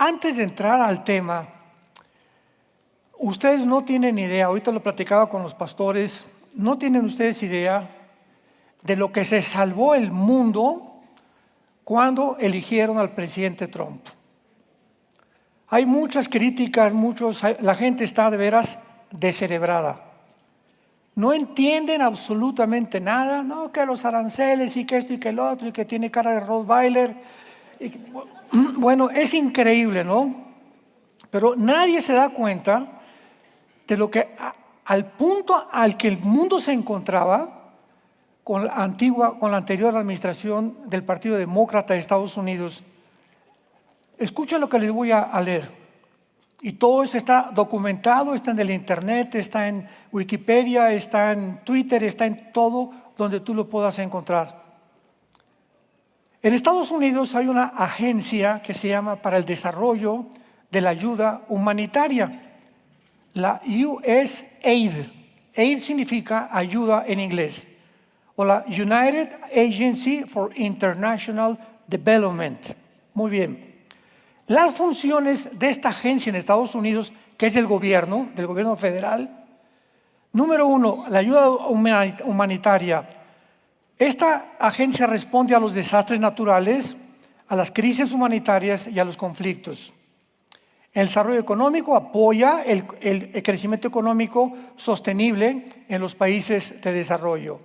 Antes de entrar al tema, ustedes no tienen idea, ahorita lo platicaba con los pastores, no tienen ustedes idea de lo que se salvó el mundo cuando eligieron al presidente Trump. Hay muchas críticas, la gente está de veras descerebrada. No entienden absolutamente nada, no, que los aranceles y que esto y que el otro y que tiene cara de Rottweiler. Bueno, es increíble, ¿no? Pero nadie se da cuenta de lo que al punto al que el mundo se encontraba con la anterior administración del Partido Demócrata de Estados Unidos. Escuchen lo que les voy a leer. Y todo eso está documentado, está en el internet, está en Wikipedia, está en Twitter, está en todo donde tú lo puedas encontrar. En Estados Unidos hay una agencia que se llama para el desarrollo de la ayuda humanitaria, la USAID. AID significa ayuda en inglés, o la United Agency for International Development. Muy bien. Las funciones de esta agencia en Estados Unidos, que es del gobierno federal, número uno, la ayuda humanitaria. Esta agencia responde a los desastres naturales, a las crisis humanitarias y a los conflictos. El desarrollo económico apoya el crecimiento económico sostenible en los países de desarrollo.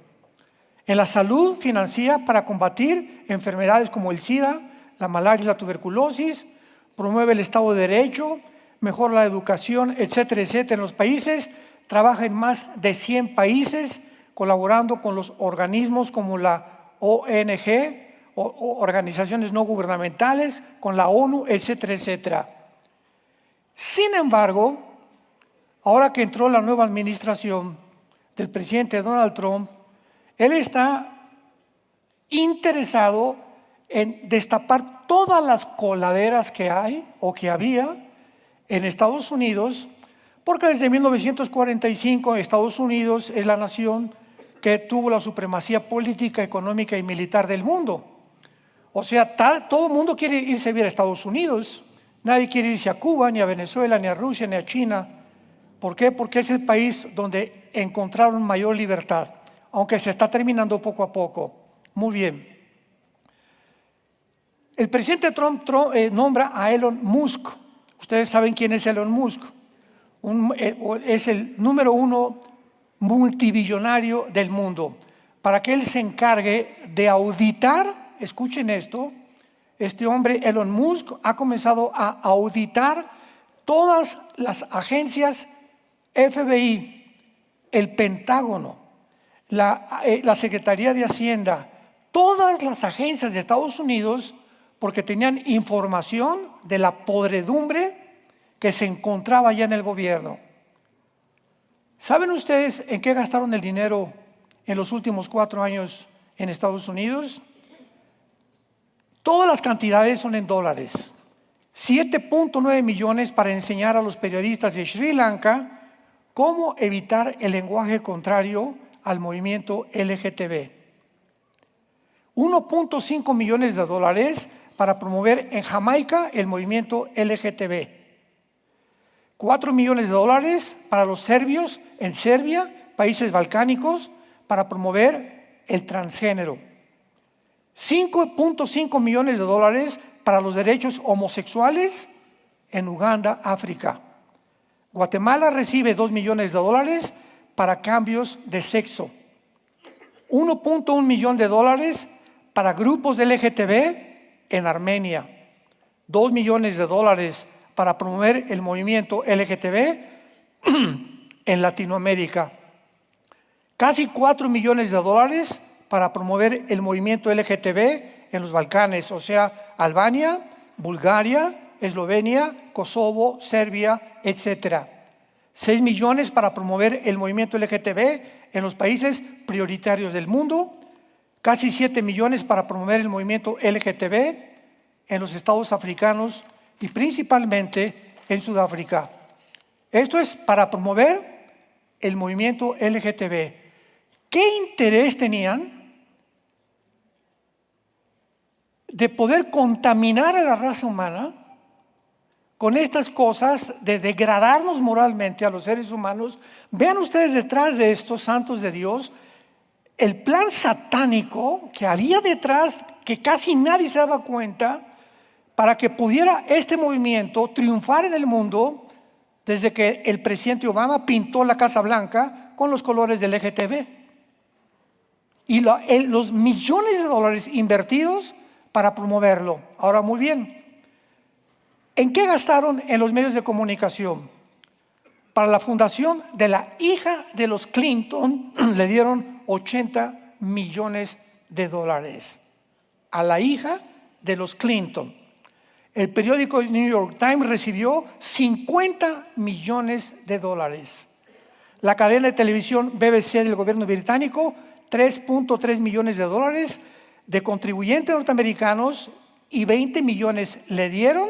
En la salud financia para combatir enfermedades como el SIDA, la malaria y la tuberculosis, promueve el Estado de Derecho, mejora la educación, etcétera, etcétera. En los países trabaja en más de 100 países, colaborando con los organismos como la ONG, o organizaciones no gubernamentales, con la ONU, etcétera, etcétera. Sin embargo, ahora que entró la nueva administración del presidente Donald Trump, él está interesado en destapar todas las coladeras que hay o que había en Estados Unidos, porque desde 1945 Estados Unidos es la nación que tuvo la supremacía política, económica y militar del mundo. O sea, todo el mundo quiere irse a vivir a Estados Unidos, nadie quiere irse a Cuba, ni a Venezuela, ni a Rusia, ni a China. ¿Por qué? Porque es el país donde encontraron mayor libertad, aunque se está terminando poco a poco. Muy bien. El presidente Trump nombra a Elon Musk. Ustedes saben quién es Elon Musk. Es el número uno multibillonario del mundo. Para que él se encargue de auditar, escuchen esto, este hombre Elon Musk ha comenzado a auditar todas las agencias FBI, el Pentágono, la Secretaría de Hacienda, todas las agencias de Estados Unidos, porque tenían información de la podredumbre que se encontraba ya en el gobierno. ¿Saben ustedes en qué gastaron el dinero en los últimos 4 años en Estados Unidos? Todas las cantidades son en dólares. 7.9 millones para enseñar a los periodistas de Sri Lanka cómo evitar el lenguaje contrario al movimiento LGTB. 1.5 millones de dólares para promover en Jamaica el movimiento LGTB. 4 millones de dólares para los serbios en Serbia, países balcánicos, para promover el transgénero. 5.5 millones de dólares para los derechos homosexuales en Uganda, África. Guatemala recibe 2 millones de dólares para cambios de sexo. 1.1 millón de dólares para grupos de LGTB en Armenia. 2 millones de dólares para promover el movimiento LGTB en Latinoamérica. Casi 4 millones de dólares para promover el movimiento LGTB en los Balcanes, o sea, Albania, Bulgaria, Eslovenia, Kosovo, Serbia, etc. 6 millones para promover el movimiento LGTB en los países prioritarios del mundo. Casi 7 millones para promover el movimiento LGTB en los estados africanos y principalmente en Sudáfrica. Esto es para promover el movimiento LGTB. ¿Qué interés tenían de poder contaminar a la raza humana con estas cosas de degradarnos moralmente a los seres humanos. Vean ustedes detrás de estos santos de Dios el plan satánico que había detrás, que casi nadie se daba cuenta, para que pudiera este movimiento triunfar en el mundo desde que el presidente Obama pintó la Casa Blanca con los colores del LGTB. Y los millones de dólares invertidos para promoverlo. Ahora, muy bien, ¿en qué gastaron en los medios de comunicación? Para la fundación de la hija de los Clinton le dieron 80 millones de dólares. A la hija de los Clinton. El periódico New York Times recibió 50 millones de dólares. La cadena de televisión BBC del gobierno británico, 3.3 millones de dólares de contribuyentes norteamericanos, y 20 millones le dieron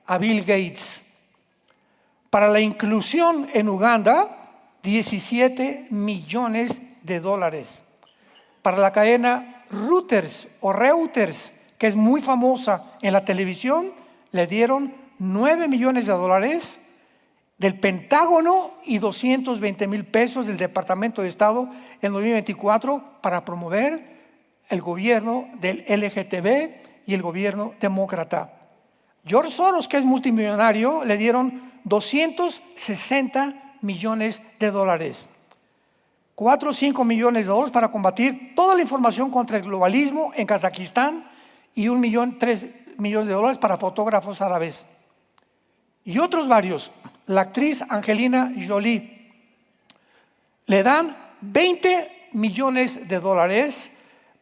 a Bill Gates. Para la inclusión en Uganda, 17 millones de dólares. Para la cadena Reuters, que es muy famosa en la televisión, le dieron 9 millones de dólares del Pentágono y 220,000 pesos del Departamento de Estado en 2024 para promover el gobierno del LGTB y el gobierno demócrata. George Soros, que es multimillonario, le dieron 260 millones de dólares. 4 o 5 millones de dólares para combatir toda la información contra el globalismo en Kazajistán y 3 millones de dólares para fotógrafos árabes. Y otros varios. La actriz Angelina Jolie le dan 20 millones de dólares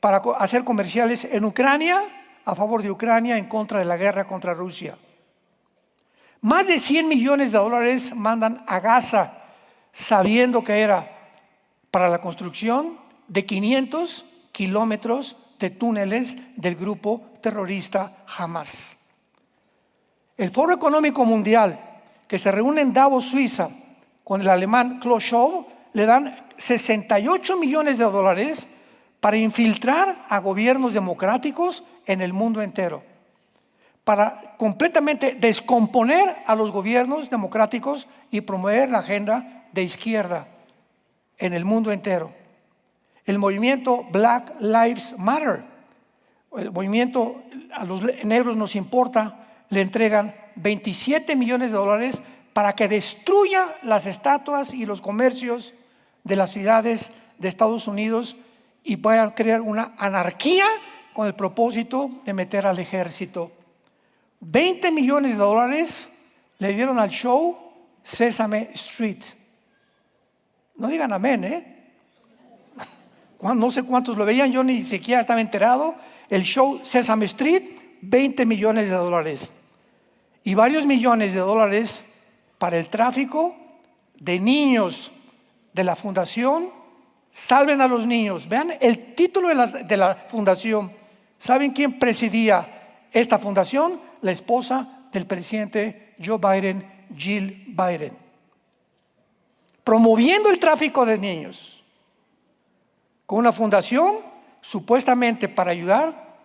para hacer comerciales en Ucrania, a favor de Ucrania, en contra de la guerra contra Rusia. Más de 100 millones de dólares mandan a Gaza, sabiendo que era para la construcción de 500 kilómetros de túneles del grupo terrorista Hamas. El Foro Económico Mundial, que se reúne en Davos, Suiza, con el alemán Klaus Schwab, le dan 68 millones de dólares para infiltrar a gobiernos democráticos en el mundo entero, para completamente descomponer a los gobiernos democráticos y promover la agenda de izquierda en el mundo entero. El movimiento Black Lives Matter, el movimiento a los negros nos importa, le entregan 27 millones de dólares para que destruya las estatuas y los comercios de las ciudades de Estados Unidos y puedan crear una anarquía con el propósito de meter al ejército. 20 millones de dólares le dieron al show Sesame Street. No digan amén, no sé cuántos lo veían, yo ni siquiera estaba enterado. El show Sesame Street, 20 millones de dólares. Y varios millones de dólares para el tráfico de niños de la fundación Salven a los Niños. Vean el título de la fundación. ¿Saben quién presidía esta fundación? La esposa del presidente Joe Biden, Jill Biden. Promoviendo el tráfico de niños con una fundación supuestamente para ayudar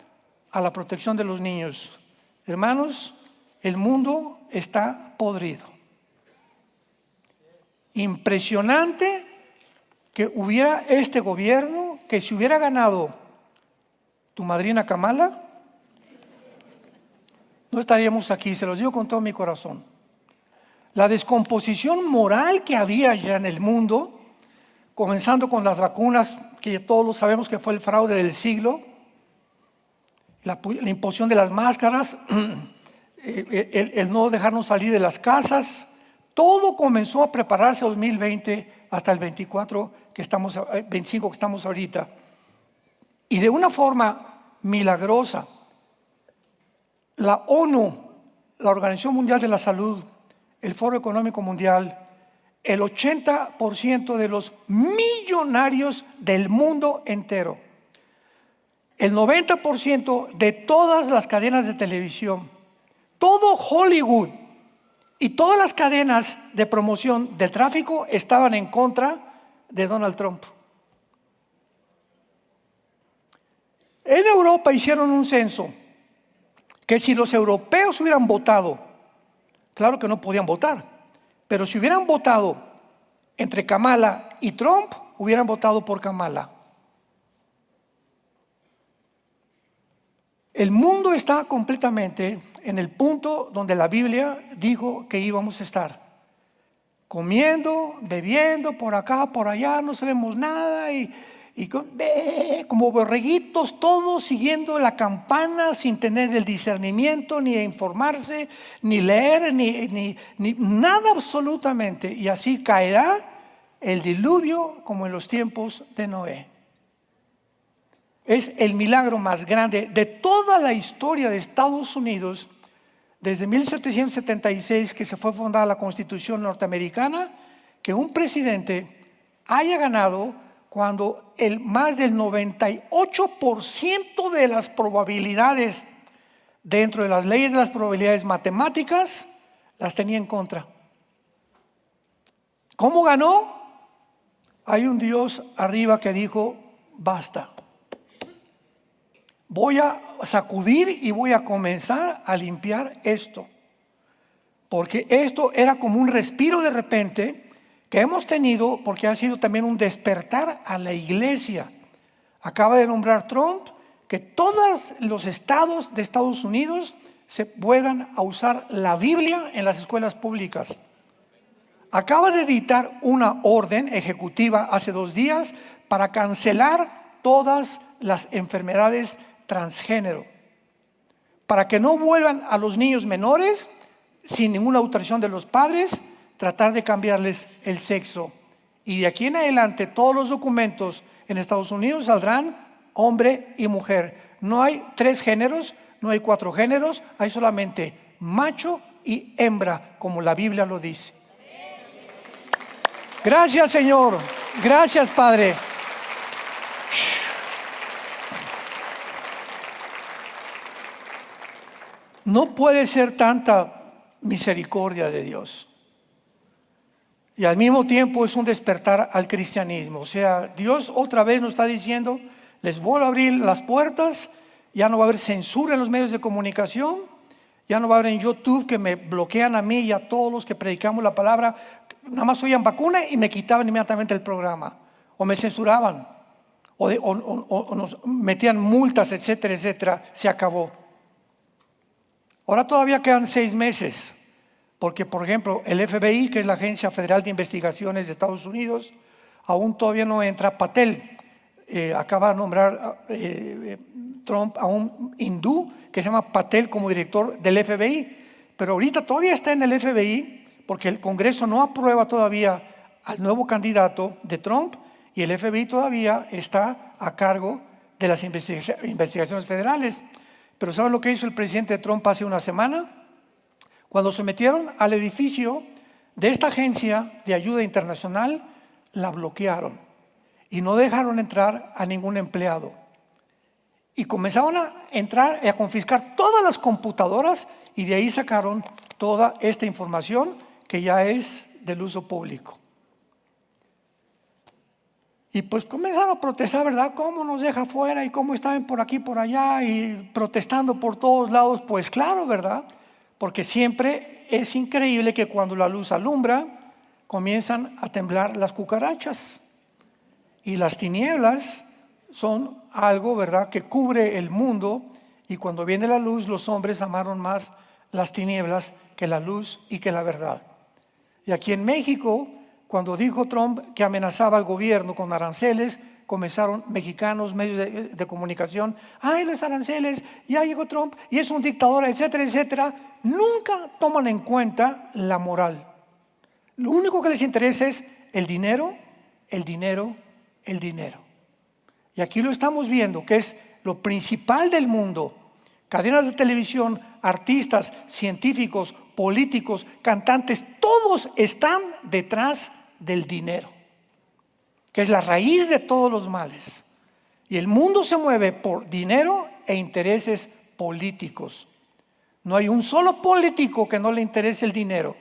a la protección de los niños. Hermanos, el mundo está podrido. Impresionante que hubiera este gobierno, que si hubiera ganado tu madrina Kamala, no estaríamos aquí, se los digo con todo mi corazón. La descomposición moral que había ya en el mundo, comenzando con las vacunas, que todos lo sabemos que fue el fraude del siglo, la imposición de las máscaras, el no dejarnos salir de las casas, todo comenzó a prepararse 2020 hasta el 25 que estamos ahorita. Y de una forma milagrosa, la ONU, la Organización Mundial de la Salud, el Foro Económico Mundial, el 80% de los millonarios del mundo entero, el 90% de todas las cadenas de televisión, todo Hollywood y todas las cadenas de promoción del tráfico estaban en contra de Donald Trump. En Europa hicieron un censo que si los europeos hubieran votado Claro que no podían votar, pero si hubieran votado entre Kamala y Trump, hubieran votado por Kamala. El mundo está completamente en el punto donde la Biblia dijo que íbamos a estar. Comiendo, bebiendo, por acá, por allá, no sabemos nada y como borreguitos todos siguiendo la campana sin tener el discernimiento, ni informarse, ni leer, ni nada absolutamente. Y así caerá el diluvio como en los tiempos de Noé. Es el milagro más grande de toda la historia de Estados Unidos, desde 1776 que se fue fundada la Constitución norteamericana, que un presidente haya ganado cuando más del 98% de las probabilidades dentro de las leyes de las probabilidades matemáticas las tenía en contra. ¿Cómo ganó? Hay un Dios arriba que dijo, basta. Voy a sacudir y voy a comenzar a limpiar esto. Porque esto era como un respiro de repente que hemos tenido, porque ha sido también un despertar a la iglesia. Acaba de nombrar Trump que todos los estados de Estados Unidos se vuelvan a usar la Biblia en las escuelas públicas. Acaba de dictar una orden ejecutiva hace 2 días para cancelar todas las enfermedades transgénero, para que no vuelvan a los niños menores sin ninguna autorización de los padres, tratar de cambiarles el sexo. Y de aquí en adelante todos los documentos en Estados Unidos saldrán hombre y mujer. No hay 3 géneros, no hay 4 géneros, hay solamente macho y hembra, como la Biblia lo dice. Gracias, Señor. Gracias, Padre. No puede ser tanta misericordia de Dios. Y al mismo tiempo es un despertar al cristianismo. O sea, Dios otra vez nos está diciendo, les vuelvo a abrir las puertas, ya no va a haber censura en los medios de comunicación, ya no va a haber en YouTube que me bloquean a mí y a todos los que predicamos la palabra, nada más oían vacuna y me quitaban inmediatamente el programa, o me censuraban, o nos metían multas, etcétera, etcétera. Se acabó. Ahora todavía quedan 6 meses, porque por ejemplo el FBI, que es la Agencia Federal de Investigaciones de Estados Unidos, aún todavía no entra. Patel acaba de nombrar Trump a un hindú que se llama Patel como director del FBI, pero ahorita todavía está en el FBI porque el Congreso no aprueba todavía al nuevo candidato de Trump y el FBI todavía está a cargo de las investigaciones federales. Pero ¿saben lo que hizo el presidente Trump hace una semana? Cuando se metieron al edificio de esta agencia de ayuda internacional, la bloquearon y no dejaron entrar a ningún empleado. Y comenzaron a entrar y a confiscar todas las computadoras y de ahí sacaron toda esta información que ya es del uso público. Y pues comenzaron a protestar, ¿verdad? ¿Cómo nos deja fuera? Y cómo estaban por aquí, por allá y protestando por todos lados. Pues claro, ¿verdad? Porque siempre es increíble que cuando la luz alumbra, comienzan a temblar las cucarachas. Y las tinieblas son algo, ¿verdad?, que cubre el mundo. Y cuando viene la luz, los hombres amaron más las tinieblas que la luz y que la verdad. Y aquí en México, cuando dijo Trump que amenazaba al gobierno con aranceles, comenzaron mexicanos, medios de comunicación, ¡ay, los aranceles! Ya llegó Trump y es un dictador, etcétera, etcétera. Nunca toman en cuenta la moral. Lo único que les interesa es el dinero, el dinero, el dinero. Y aquí lo estamos viendo, que es lo principal del mundo. Cadenas de televisión, artistas, científicos, políticos, cantantes, todos están detrás del dinero, que es la raíz de todos los males. Y el mundo se mueve por dinero e intereses políticos. No hay un solo político que no le interese el dinero.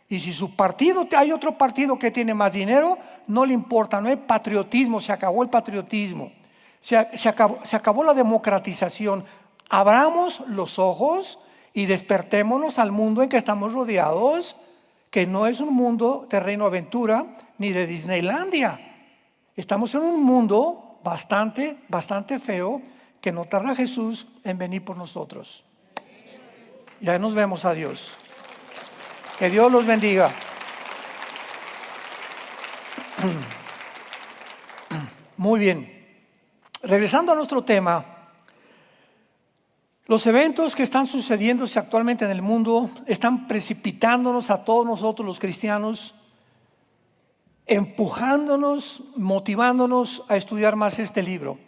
Y si su partido, hay otro partido que tiene más dinero, no le importa, no hay patriotismo, se acabó el patriotismo, se acabó la democratización. Abramos los ojos y despertémonos al mundo en que estamos rodeados, que no es un mundo de Reino Aventura ni de Disneylandia. Estamos en un mundo bastante feo, que no tarda Jesús en venir por nosotros. Ya nos vemos, adiós. Que Dios los bendiga. Muy bien. Regresando a nuestro tema, los eventos que están sucediéndose actualmente en el mundo están precipitándonos a todos nosotros los cristianos, empujándonos, motivándonos a estudiar más este libro.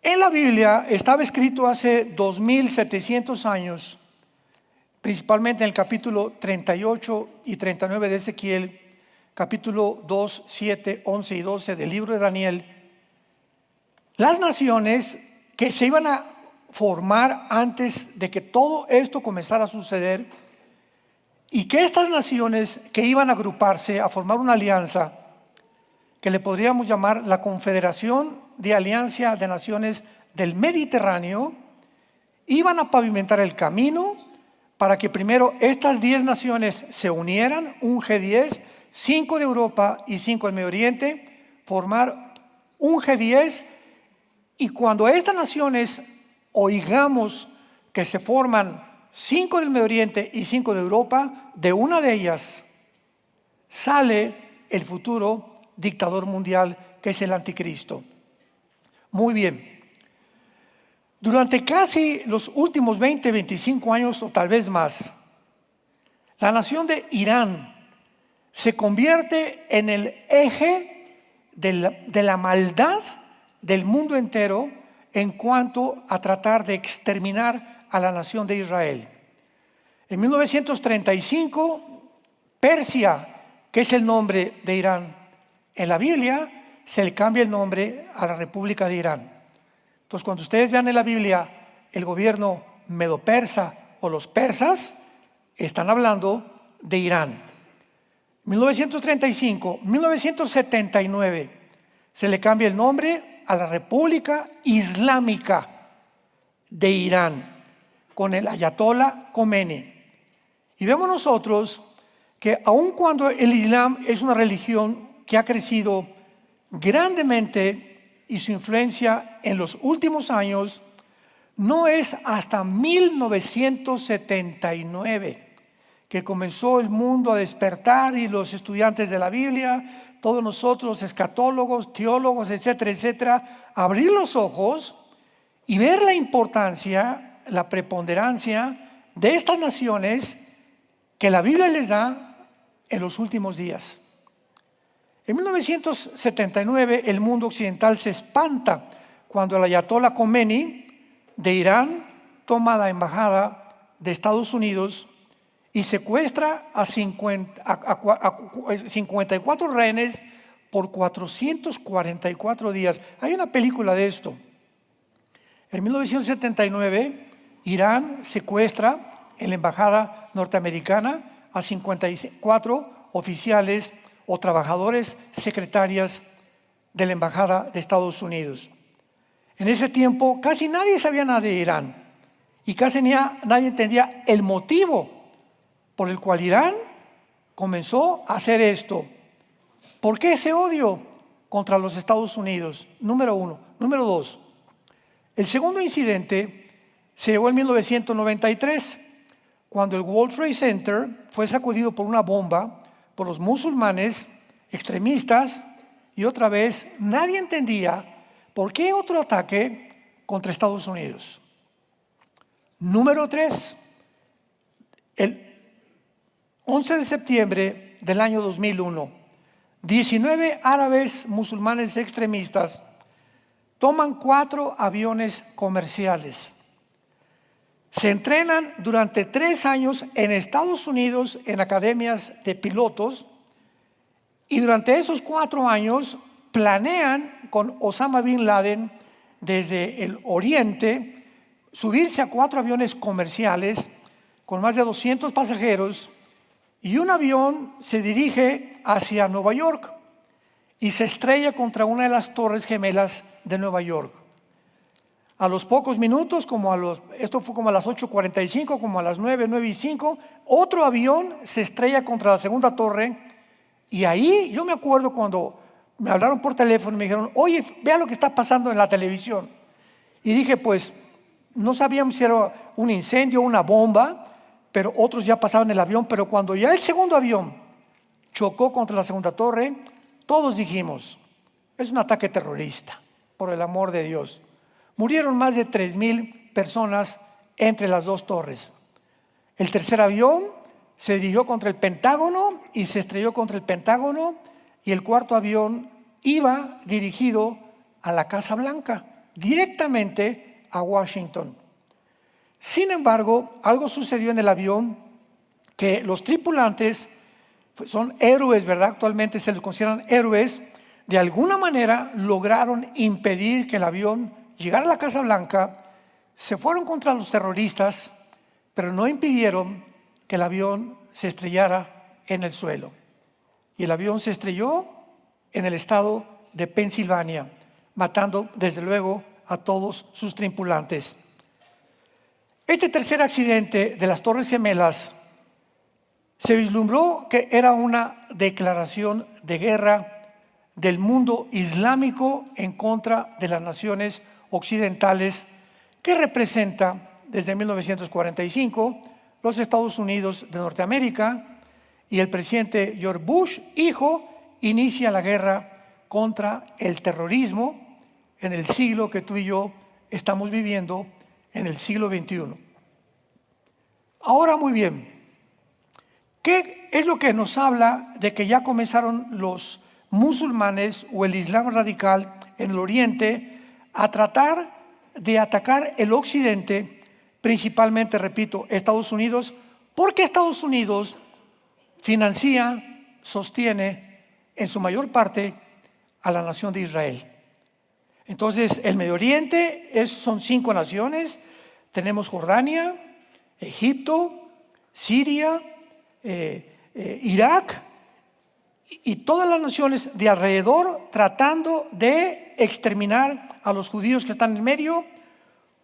En la Biblia estaba escrito hace 2700 años, principalmente en el capítulo 38 y 39 de Ezequiel, capítulo 2, 7, 11 y 12 del libro de Daniel, las naciones que se iban a formar antes de que todo esto comenzara a suceder, y que estas naciones que iban a agruparse a formar una alianza que le podríamos llamar la Confederación de Alianza de Naciones del Mediterráneo, iban a pavimentar el camino para que primero estas 10 naciones se unieran, un G10, 5 de Europa y 5 del Medio Oriente, formar un G10, y cuando estas naciones oigamos que se forman 5 del Medio Oriente y 5 de Europa, de una de ellas sale el futuro dictador mundial, que es el anticristo. Muy bien. Durante casi los últimos 20, 25 años o tal vez más, la nación de Irán se convierte en el eje de la maldad del mundo entero en cuanto a tratar de exterminar a la nación de Israel. En 1935, Persia, que es el nombre de Irán en la Biblia, se le cambia el nombre a la República de Irán. Entonces, cuando ustedes vean en la Biblia el gobierno medo-persa o los persas, están hablando de Irán. 1935, 1979, se le cambia el nombre a la República Islámica de Irán, con el Ayatollah Khomeini. Y vemos nosotros que aun cuando el Islam es una religión que ha crecido grandemente y su influencia en los últimos años, no es hasta 1979 que comenzó el mundo a despertar, y los estudiantes de la Biblia, todos nosotros, escatólogos, teólogos, etcétera, etcétera, abrir los ojos y ver la importancia, la preponderancia de estas naciones que la Biblia les da en los últimos días. En 1979 el mundo occidental se espanta cuando el Ayatollah Khomeini de Irán toma la embajada de Estados Unidos y secuestra a 54 rehenes por 444 días. Hay una película de esto. En 1979, Irán secuestra en la embajada norteamericana a 54 oficiales o trabajadores secretarias de la embajada de Estados Unidos. En ese tiempo casi nadie sabía nada de Irán y casi nadie entendía el motivo por el cual Irán comenzó a hacer esto. ¿Por qué ese odio contra los Estados Unidos? Número uno. Número dos, el segundo incidente se llevó en 1993, cuando el World Trade Center fue sacudido por una bomba por los musulmanes extremistas, y otra vez nadie entendía por qué otro ataque contra Estados Unidos. Número tres, el 11 de septiembre del año 2001, 19 árabes musulmanes extremistas toman 4 aviones comerciales. Se entrenan durante 3 años en Estados Unidos en academias de pilotos, y durante esos 4 años planean con Osama Bin Laden desde el Oriente subirse a 4 aviones comerciales con más de 200 pasajeros, y un avión se dirige hacia Nueva York y se estrella contra una de las torres gemelas de Nueva York. A los pocos minutos, esto fue como a las 8:45, como a las 9:05, otro avión se estrella contra la segunda torre. Y ahí yo me acuerdo cuando me hablaron por teléfono y me dijeron, oye, vea lo que está pasando en la televisión. Y dije, pues, no sabíamos si era un incendio o una bomba, pero otros ya pasaban el avión. Pero cuando ya el segundo avión chocó contra la segunda torre, todos dijimos, es un ataque terrorista, por el amor de Dios. Murieron más de 3,000 personas entre las dos torres. El tercer avión se dirigió contra el Pentágono y se estrelló contra el Pentágono, y el cuarto avión iba dirigido a la Casa Blanca, directamente a Washington. Sin embargo, algo sucedió en el avión que los tripulantes son héroes, ¿verdad? Actualmente se les consideran héroes. De alguna manera lograron impedir que el avión llegara a la Casa Blanca. Se fueron contra los terroristas, pero no impidieron que el avión se estrellara en el suelo. Y el avión se estrelló en el estado de Pensilvania, matando desde luego a todos sus tripulantes. Este tercer accidente de las Torres Gemelas se vislumbró que era una declaración de guerra del mundo islámico en contra de las naciones occidentales, que representa desde 1945 los Estados Unidos de Norteamérica, y el presidente George Bush, hijo, inicia la guerra contra el terrorismo en el siglo que tú y yo estamos viviendo, en el siglo XXI. Ahora, muy bien, ¿qué es lo que nos habla de que ya comenzaron los musulmanes o el Islam radical en el Oriente a tratar de atacar el Occidente, principalmente, repito, Estados Unidos, porque Estados Unidos financia, sostiene en su mayor parte a la nación de Israel? Entonces, el Medio Oriente son 5 naciones. Tenemos Jordania, Egipto, Siria, Irak y todas las naciones de alrededor, tratando de exterminar a los judíos que están en medio,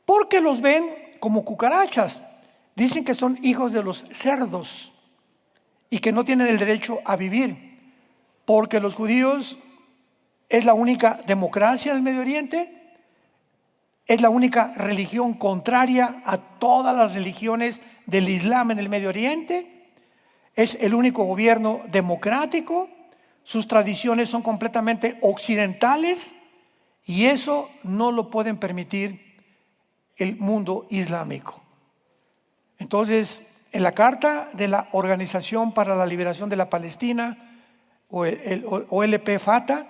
porque los ven como cucarachas. Dicen que son hijos de los cerdos y que no tienen el derecho a vivir, porque los judíos es la única democracia en el Medio Oriente, es la única religión contraria a todas las religiones del Islam en el Medio Oriente, es el único gobierno democrático, sus tradiciones son completamente occidentales, y eso no lo pueden permitir el mundo islámico. Entonces, en la Carta de la Organización para la Liberación de la Palestina, o el OLP-FATA,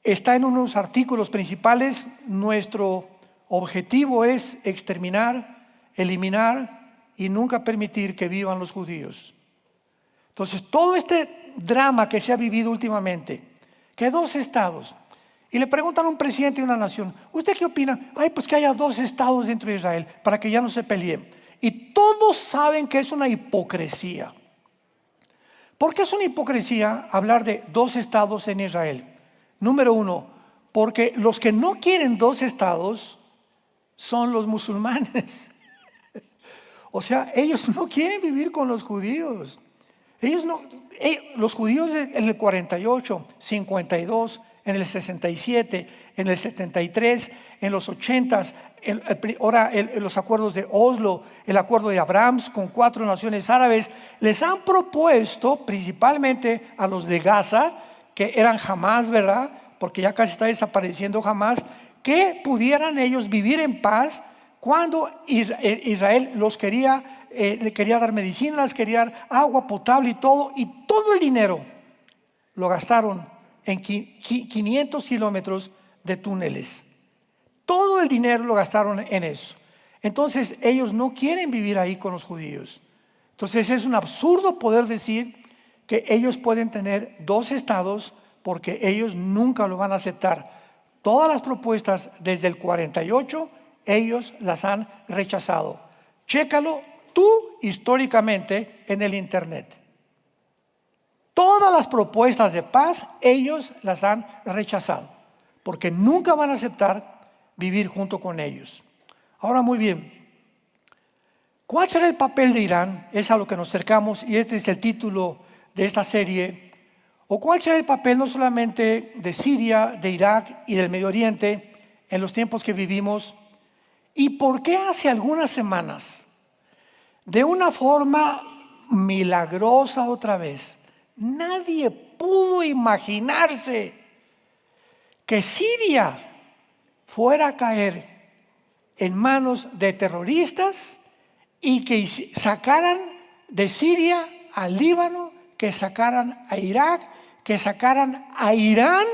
está en unos artículos principales: nuestro objetivo es exterminar, eliminar y nunca permitir que vivan los judíos. Entonces, todo este drama que se ha vivido últimamente, que 2 estados, y le preguntan a un presidente de una nación, ¿usted qué opina? Ay, pues que haya 2 estados dentro de Israel para que ya no se peleen. Y todos saben que es una hipocresía. ¿Por qué es una hipocresía hablar de 2 estados en Israel? Número 1, porque los que no quieren 2 estados son los musulmanes. O sea, ellos no quieren vivir con los judíos. Los judíos en el 48, 52, en el 67, en el 73, en los 80, ahora los acuerdos de Oslo, el acuerdo de Abraham con 4 naciones árabes, les han propuesto, principalmente a los de Gaza, que eran Hamás, ¿verdad? Porque ya casi está desapareciendo Hamás, que pudieran ellos vivir en paz cuando Israel los quería, le quería dar medicinas, quería dar agua potable y todo el dinero lo gastaron en 500 kilómetros de túneles. Todo el dinero lo gastaron en eso. Entonces ellos no quieren vivir ahí con los judíos. Entonces es un absurdo poder decir que ellos pueden tener 2 estados, porque ellos nunca lo van a aceptar. Todas las propuestas desde el 48, ellos las han rechazado. Chécalo tú históricamente en el internet. Todas las propuestas de paz, ellos las han rechazado, porque nunca van a aceptar vivir junto con ellos. Ahora, muy bien, ¿cuál será el papel de Irán? Es a lo que nos acercamos y este es el título de esta serie. ¿O cuál será el papel no solamente de Siria, de Irak y del Medio Oriente en los tiempos que vivimos? ¿Y por qué hace algunas semanas, de una forma milagrosa otra vez, nadie pudo imaginarse que Siria fuera a caer en manos de terroristas y que sacaran de Siria al Líbano, que sacaran a Irak, que sacaran a Irán,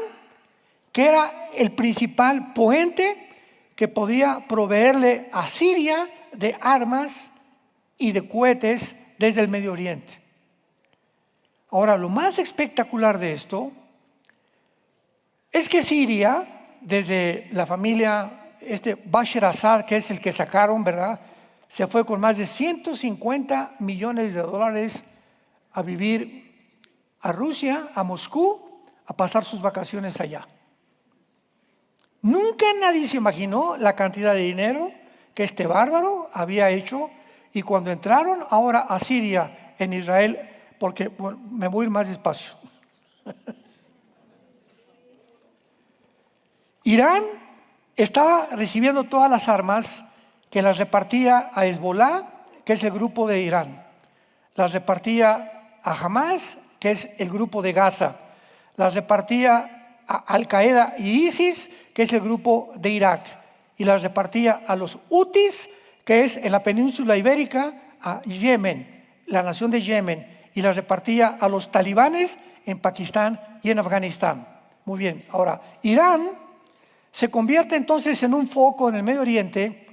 que era el principal puente que podía proveerle a Siria de armas y de cohetes desde el Medio Oriente? Ahora, lo más espectacular de esto es que Siria, desde la familia Bashar al-Assad, que es el que sacaron, ¿verdad?, se fue con más de 150 millones de dólares a vivir a Rusia, a Moscú, a pasar sus vacaciones allá. Nunca nadie se imaginó la cantidad de dinero que este bárbaro había hecho, y cuando entraron ahora a Siria, en Israel, porque bueno, me voy a ir más despacio. Irán estaba recibiendo todas las armas que las repartía a Hezbollah, que es el grupo de Irán. Las repartía a Hamas, que es el grupo de Gaza. Las repartía a Al-Qaeda y ISIS, que es el grupo de Irak. Y las repartía a los Hutis, que es en la península ibérica, a Yemen, la nación de Yemen. Y las repartía a los talibanes en Pakistán y en Afganistán. Muy bien, ahora, Irán se convierte entonces en un foco en el Medio Oriente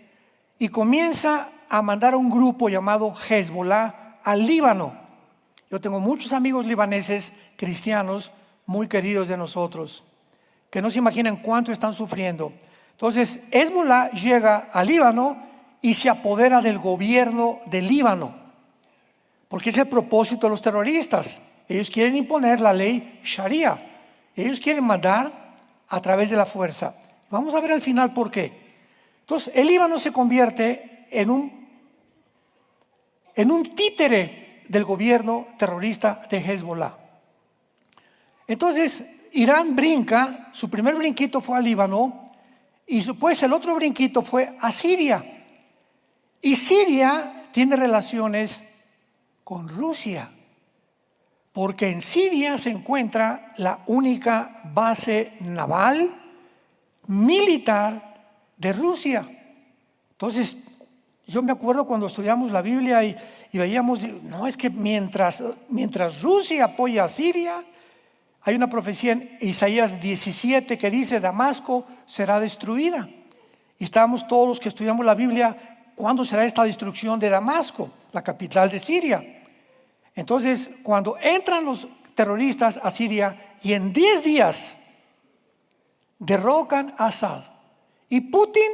y comienza a mandar a un grupo llamado Hezbollah al Líbano. Yo tengo muchos amigos libaneses cristianos muy queridos de nosotros, que no se imaginan cuánto están sufriendo. Entonces, Hezbollah llega al Líbano y se apodera del gobierno del Líbano, porque es el propósito de los terroristas. Ellos quieren imponer la ley Sharia. Ellos quieren mandar a través de la fuerza. Vamos a ver al final por qué. Entonces, el Líbano se convierte en un títere del gobierno terrorista de Hezbollah. Entonces, Irán brinca, su primer brinquito fue al Líbano, y después el otro brinquito fue a Siria. Y Siria tiene relaciones con Rusia, porque en Siria se encuentra la única base naval militar de Rusia. Entonces, yo me acuerdo cuando estudiamos la Biblia y veíamos, no, es que mientras Rusia apoya a Siria, hay una profecía en Isaías 17 que dice, Damasco será destruida. Y estábamos todos los que estudiamos la Biblia, ¿cuándo será esta destrucción de Damasco, la capital de Siria? Entonces, cuando entran los terroristas a Siria y en 10 días derrocan a Assad, y Putin,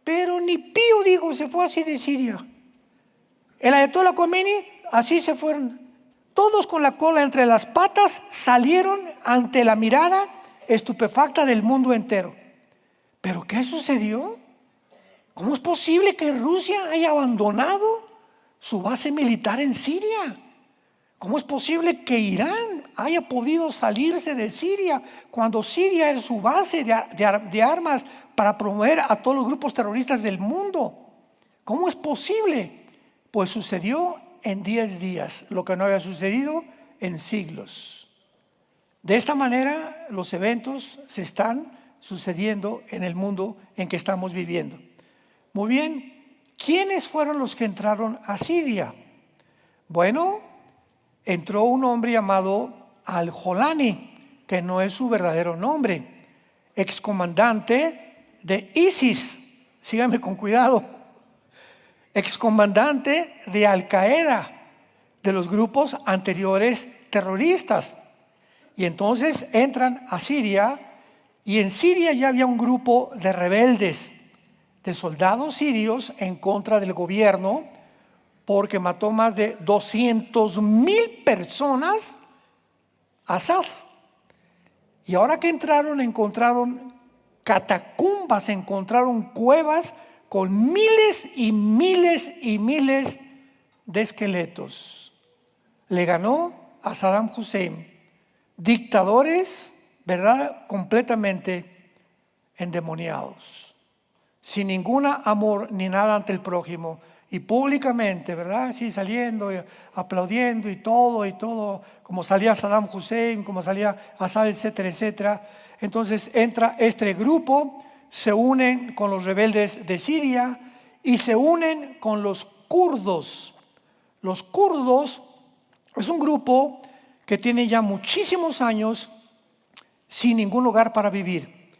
pero ni pío dijo, se fue así de Siria. El Ayatollah Khomeini, así se fueron. Todos con la cola entre las patas salieron ante la mirada estupefacta del mundo entero. ¿Pero qué sucedió? ¿Cómo es posible que Rusia haya abandonado su base militar en Siria? ¿Cómo es posible que Irán haya podido salirse de Siria cuando Siria es su base de armas para promover a todos los grupos terroristas del mundo? ¿Cómo es posible? Pues sucedió en 10 días, lo que no había sucedido en siglos. De esta manera, los eventos se están sucediendo en el mundo en que estamos viviendo. Muy bien, ¿quiénes fueron los que entraron a Siria? Bueno, entró un hombre llamado Al-Jolani, que no es su verdadero nombre, excomandante de ISIS, síganme con cuidado, excomandante de Al-Qaeda, de los grupos anteriores terroristas. Y entonces entran a Siria, y en Siria ya había un grupo de rebeldes, de soldados sirios en contra del gobierno, porque mató más de 200,000 personas a Assad. Y ahora que encontraron catacumbas, encontraron cuevas con miles y miles y miles de esqueletos. Le ganó a Saddam Hussein, dictadores, ¿verdad?, completamente endemoniados, sin ningún amor ni nada ante el prójimo, y públicamente, ¿verdad?, sí, saliendo y aplaudiendo y todo, como salía Saddam Hussein, como salía Assad, etcétera, etcétera. Entonces entra este grupo, se unen con los rebeldes de Siria y se unen con los kurdos. Los kurdos es un grupo que tiene ya muchísimos años sin ningún lugar para vivir.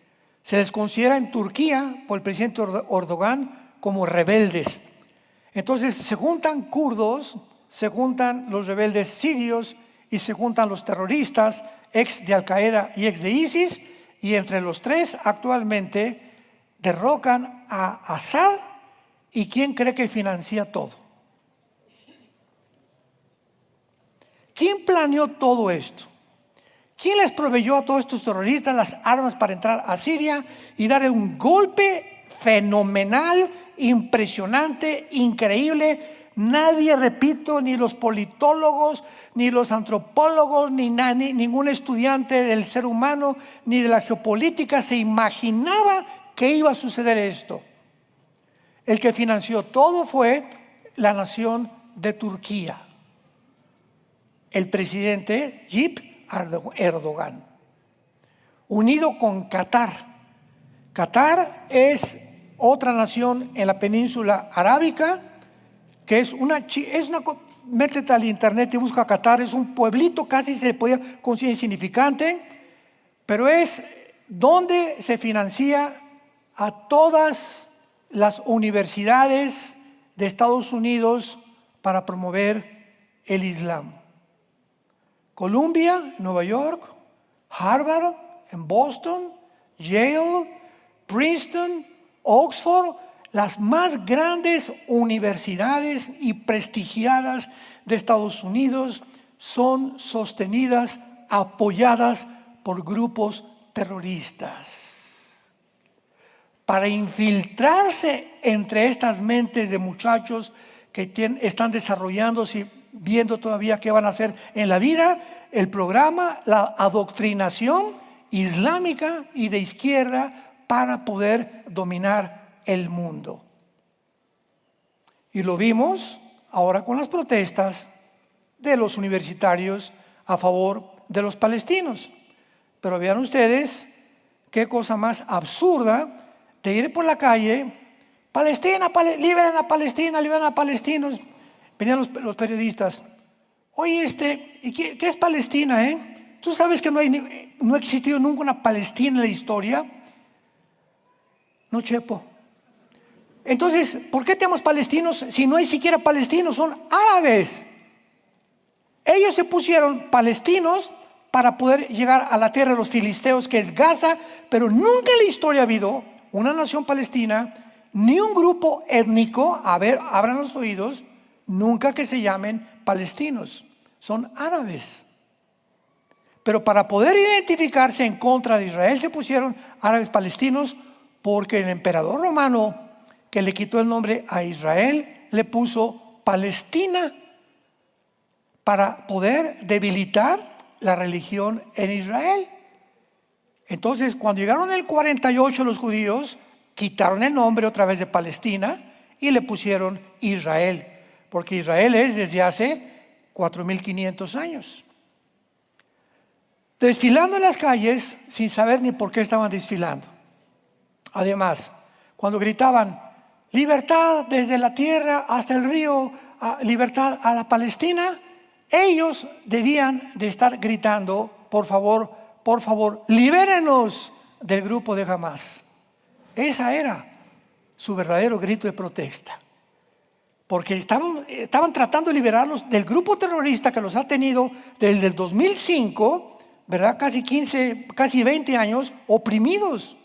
Se les considera en Turquía por el presidente Erdogan como rebeldes. Entonces se juntan kurdos, se juntan los rebeldes sirios y se juntan los terroristas, ex de Al-Qaeda y ex de ISIS, y entre los tres actualmente derrocan a Assad. ¿Y quién cree que financia todo? ¿Quién planeó todo esto? ¿Quién les proveyó a todos estos terroristas las armas para entrar a Siria y darle un golpe fenomenal, impresionante, increíble? Nadie, repito, ni los politólogos, ni los antropólogos, ni ningún estudiante del ser humano, ni de la geopolítica se imaginaba que iba a suceder esto. El que financió todo fue la nación de Turquía, el presidente Tayyip Erdogan, unido con Qatar. Qatar es otra nación en la península arábica, que es una, métete al internet y busca Qatar, es un pueblito, casi se le podía considerar insignificante, pero es donde se financia a todas las universidades de Estados Unidos para promover el Islam. Columbia, Nueva York, Harvard, en Boston, Yale, Princeton, Oxford, las más grandes universidades y prestigiadas de Estados Unidos son sostenidas, apoyadas por grupos terroristas. Para infiltrarse entre estas mentes de muchachos que están desarrollándose, viendo todavía qué van a hacer en la vida, el programa, la adoctrinación islámica y de izquierda para poder dominar el mundo. Y lo vimos ahora con las protestas de los universitarios a favor de los palestinos. Pero vean ustedes qué cosa más absurda de ir por la calle: Palestina, liberen a Palestina, liberen a palestinos. Venían los periodistas: oye, ¿y qué es Palestina? ¿Tú sabes que no ha existido nunca una Palestina en la historia? No, chepo. Entonces, ¿por qué tenemos palestinos si no hay siquiera palestinos? Son árabes. Ellos se pusieron palestinos para poder llegar a la tierra de los filisteos, que es Gaza, pero nunca en la historia ha habido una nación palestina, ni un grupo étnico, a ver, abran los oídos, nunca que se llamen palestinos, son árabes. Pero para poder identificarse en contra de Israel se pusieron árabes palestinos, porque el emperador romano, que le quitó el nombre a Israel, le puso Palestina para poder debilitar la religión en Israel. Entonces, cuando llegaron en el 48 los judíos, quitaron el nombre otra vez de Palestina y le pusieron Israel, porque Israel es desde hace 4.500 años. Desfilando en las calles sin saber ni por qué estaban desfilando. Además, cuando gritaban libertad desde la tierra hasta el río, libertad a la Palestina, ellos debían de estar gritando: por favor, libérenos del grupo de Hamás. Esa era su verdadero grito de protesta. Porque estaban tratando de liberarlos del grupo terrorista que los ha tenido desde el 2005, ¿verdad? Casi 20 años oprimidos.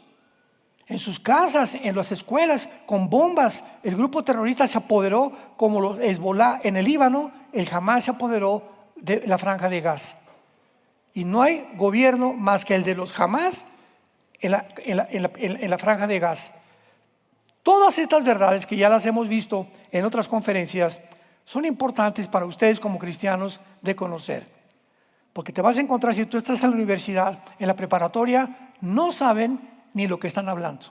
En sus casas, en las escuelas, con bombas. El grupo terrorista se apoderó, como los Hezbollah en el Líbano, el Hamás se apoderó de la Franja de Gaza. Y no hay gobierno más que el de los Hamás en la franja de Gaza. Todas estas verdades que ya las hemos visto en otras conferencias son importantes para ustedes como cristianos de conocer. Porque te vas a encontrar, si tú estás en la universidad, en la preparatoria, no saben ni lo que están hablando.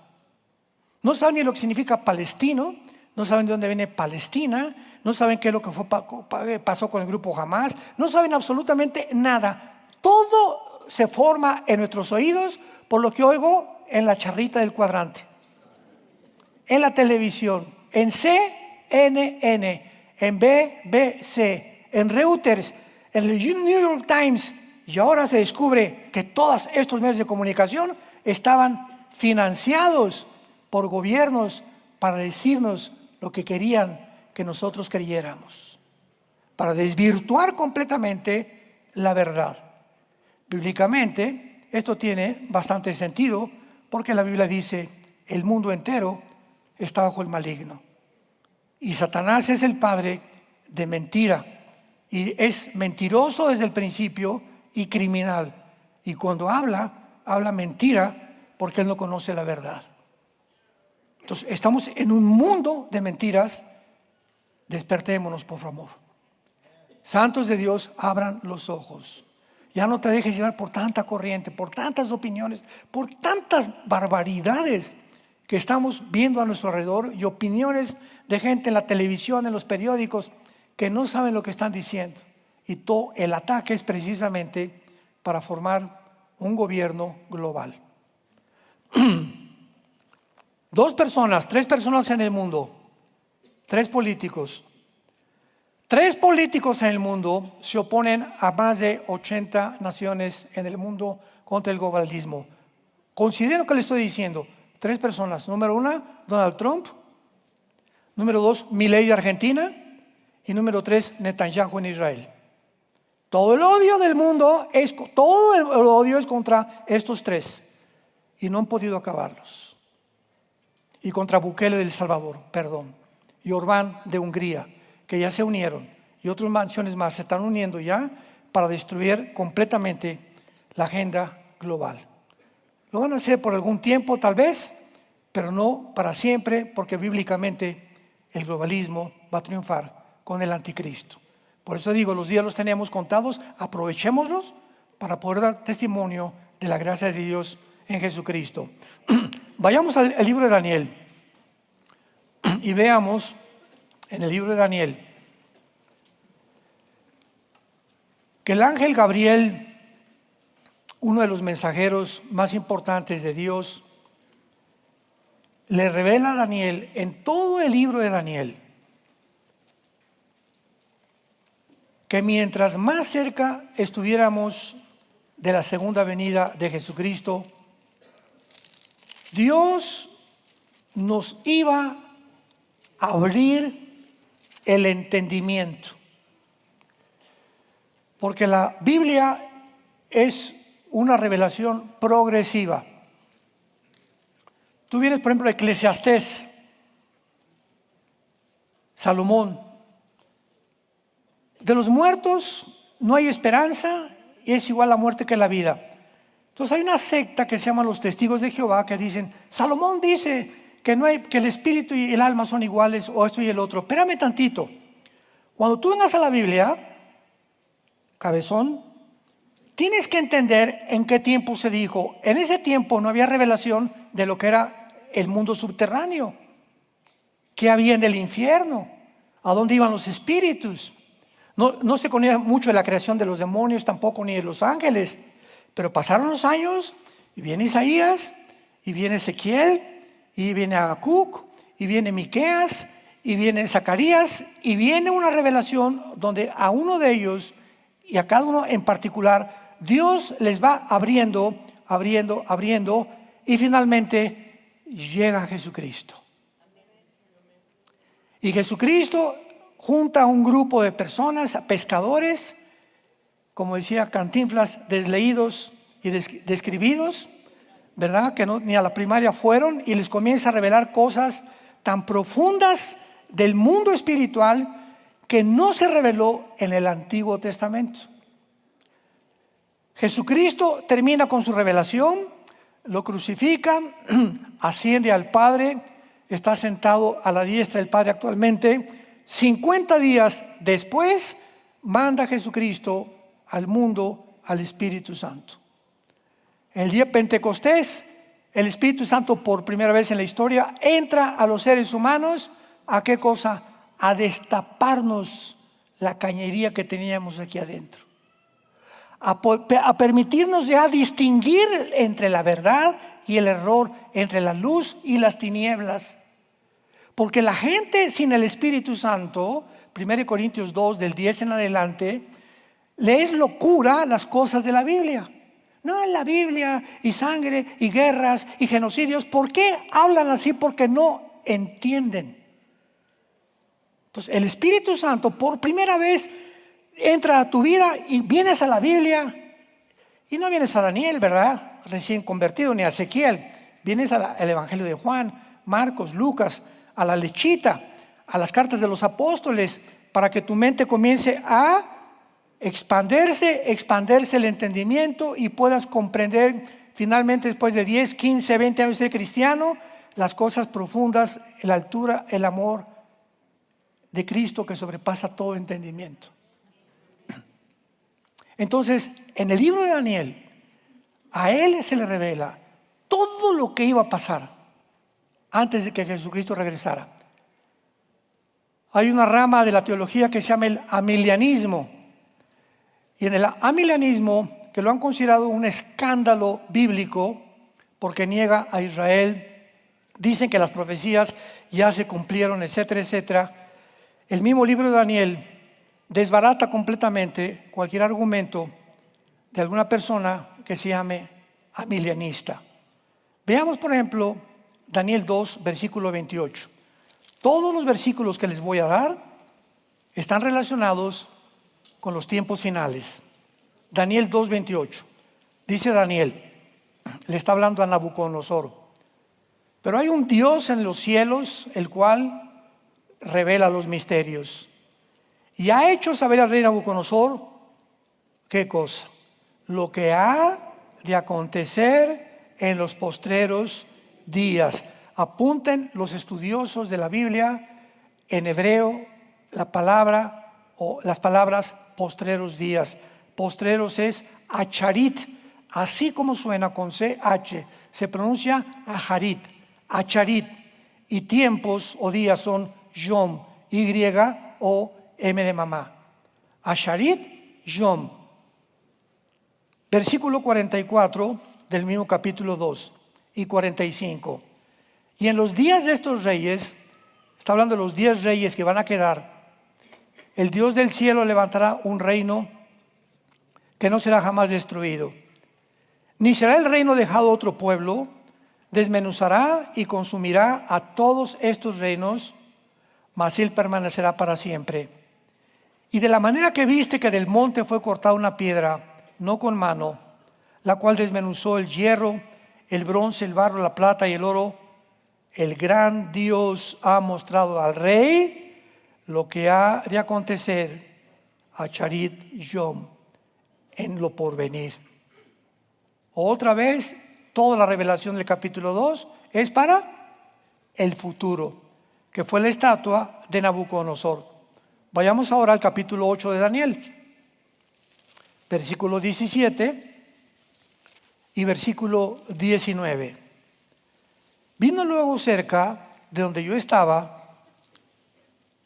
No saben ni lo que significa palestino, no saben de dónde viene Palestina, no saben qué es lo que pasó con el grupo Hamas, no saben absolutamente nada. Todo se forma en nuestros oídos por lo que oigo en la charrita del cuadrante, en la televisión, en CNN, en BBC, en Reuters, en el New York Times, y ahora se descubre que todos estos medios de comunicación estaban financiados por gobiernos para decirnos lo que querían que nosotros creyéramos, para desvirtuar completamente la verdad. Bíblicamente, esto tiene bastante sentido porque la Biblia dice: el mundo entero está bajo el maligno. Y Satanás es el padre de mentira. Y es mentiroso desde el principio y criminal. Y cuando habla mentira porque él no conoce la verdad. Entonces, estamos en un mundo de mentiras. Despertémonos, por favor. Santos de Dios, abran los ojos. Ya no te dejes llevar por tanta corriente, por tantas opiniones, por tantas barbaridades que estamos viendo a nuestro alrededor y opiniones de gente en la televisión, en los periódicos, que no saben lo que están diciendo. Y todo el ataque es precisamente para formar un gobierno global. 3 personas en el mundo, 3 políticos. 3 políticos en el mundo se oponen a más de 80 naciones en el mundo contra el globalismo. Considero que le estoy diciendo 3 personas. Número 1, Donald Trump. Número 2, Milei de Argentina. Y número 3, Netanyahu en Israel. Todo el odio del mundo es contra estos 3. Y no han podido acabarlos. Y contra Bukele de El Salvador, y Orbán de Hungría, que ya se unieron, y otras naciones más se están uniendo ya para destruir completamente la agenda global. Lo van a hacer por algún tiempo tal vez, pero no para siempre, porque bíblicamente el globalismo va a triunfar con el anticristo. Por eso digo, los días los tenemos contados, aprovechémoslos para poder dar testimonio de la gracia de Dios en Jesucristo. Vayamos al libro de Daniel y veamos en el libro de Daniel que el ángel Gabriel, uno de los mensajeros más importantes de Dios, le revela a Daniel en todo el libro de Daniel que mientras más cerca estuviéramos de la segunda venida de Jesucristo, Dios nos iba a abrir el entendimiento. Porque la Biblia es una revelación progresiva. Tú vienes, por ejemplo, a Eclesiastés, Salomón. De los muertos no hay esperanza y es igual la muerte que la vida. Entonces hay una secta que se llama los Testigos de Jehová que dicen: Salomón dice que el espíritu y el alma son iguales, o esto y el otro. Espérame tantito. Cuando tú vengas a la Biblia, cabezón, tienes que entender en qué tiempo se dijo. En ese tiempo no había revelación de lo que era el mundo subterráneo, qué había en el infierno, a dónde iban los espíritus. No se conocía mucho de la creación de los demonios, tampoco ni de los ángeles. Pero pasaron los años y viene Isaías, y viene Ezequiel, y viene Habacuc, y viene Miqueas, y viene Zacarías, y viene una revelación donde a uno de ellos y a cada uno en particular Dios les va abriendo, y finalmente llega Jesucristo. Y Jesucristo junta a un grupo de personas, pescadores, como decía Cantinflas, desleídos y describidos, ¿verdad? Que ni a la primaria fueron, y les comienza a revelar cosas tan profundas del mundo espiritual que no se reveló en el Antiguo Testamento. Jesucristo termina con su revelación, lo crucifican, asciende al Padre, está sentado a la diestra del Padre actualmente. 50 días después manda Jesucristo al mundo al Espíritu Santo. En el día de Pentecostés, el Espíritu Santo por primera vez en la historia entra a los seres humanos. ¿A qué cosa? A destaparnos la cañería que teníamos aquí adentro. A permitirnos ya distinguir entre la verdad y el error, entre la luz y las tinieblas. Porque la gente sin el Espíritu Santo, 1 Corintios 2, del 10 en adelante, le es locura las cosas de la Biblia. No, en la Biblia y sangre y guerras y genocidios. ¿Por qué hablan así? Porque no entienden. Entonces el Espíritu Santo por primera vez entra a tu vida y vienes a la Biblia. Y no vienes a Daniel, ¿verdad? Recién convertido, ni a Ezequiel. Vienes al Evangelio de Juan, Marcos, Lucas, a la lechita, a las cartas de los apóstoles, para que tu mente comience a expandirse el entendimiento y puedas comprender finalmente, después de 10, 15, 20 años de ser cristiano, las cosas profundas, la altura, el amor de Cristo que sobrepasa todo entendimiento. Entonces, en el libro de Daniel, a él se le revela todo lo que iba a pasar antes de que Jesucristo regresara. Hay una rama de la teología que se llama el amilianismo. Y en el amilianismo, que lo han considerado un escándalo bíblico porque niega a Israel, dicen que las profecías ya se cumplieron, etcétera, etcétera. El mismo libro de Daniel desbarata completamente cualquier argumento de alguna persona que se llame amilianista. Veamos, por ejemplo, Daniel 2, versículo 28. Todos los versículos que les voy a dar están relacionados con los tiempos finales. Daniel 2, 28. Dice Daniel, le está hablando a Nabucodonosor: pero hay un Dios en los cielos, el cual revela los misterios. Y ha hecho saber al rey Nabucodonosor, ¿qué cosa? Lo que ha de acontecer en los postreros días. Apunten los estudiosos de la Biblia, en hebreo, la palabra o las palabras postreros días. Postreros es acharit, así como suena con CH, se pronuncia acharit, acharit. Y tiempos o días son yom, Y-O-M de mamá. Acharit, yom. Versículo 44 del mismo capítulo 2 y 45. Y en los días de estos reyes, está hablando de los 10 reyes que van a quedar, el Dios del cielo levantará un reino que no será jamás destruido, ni será el reino dejado a otro pueblo. Desmenuzará y consumirá a todos estos reinos, mas él permanecerá para siempre. Y de la manera que viste que del monte fue cortada una piedra, no con mano, la cual desmenuzó el hierro, el bronce, el barro, la plata y el oro, el gran Dios ha mostrado al rey lo que ha de acontecer a Charit Yom en lo porvenir. Otra vez, toda la revelación del capítulo 2 es para el futuro, que fue la estatua de Nabucodonosor. Vayamos ahora al capítulo 8 de Daniel, versículo 17 y versículo 19. Vino luego cerca de donde yo estaba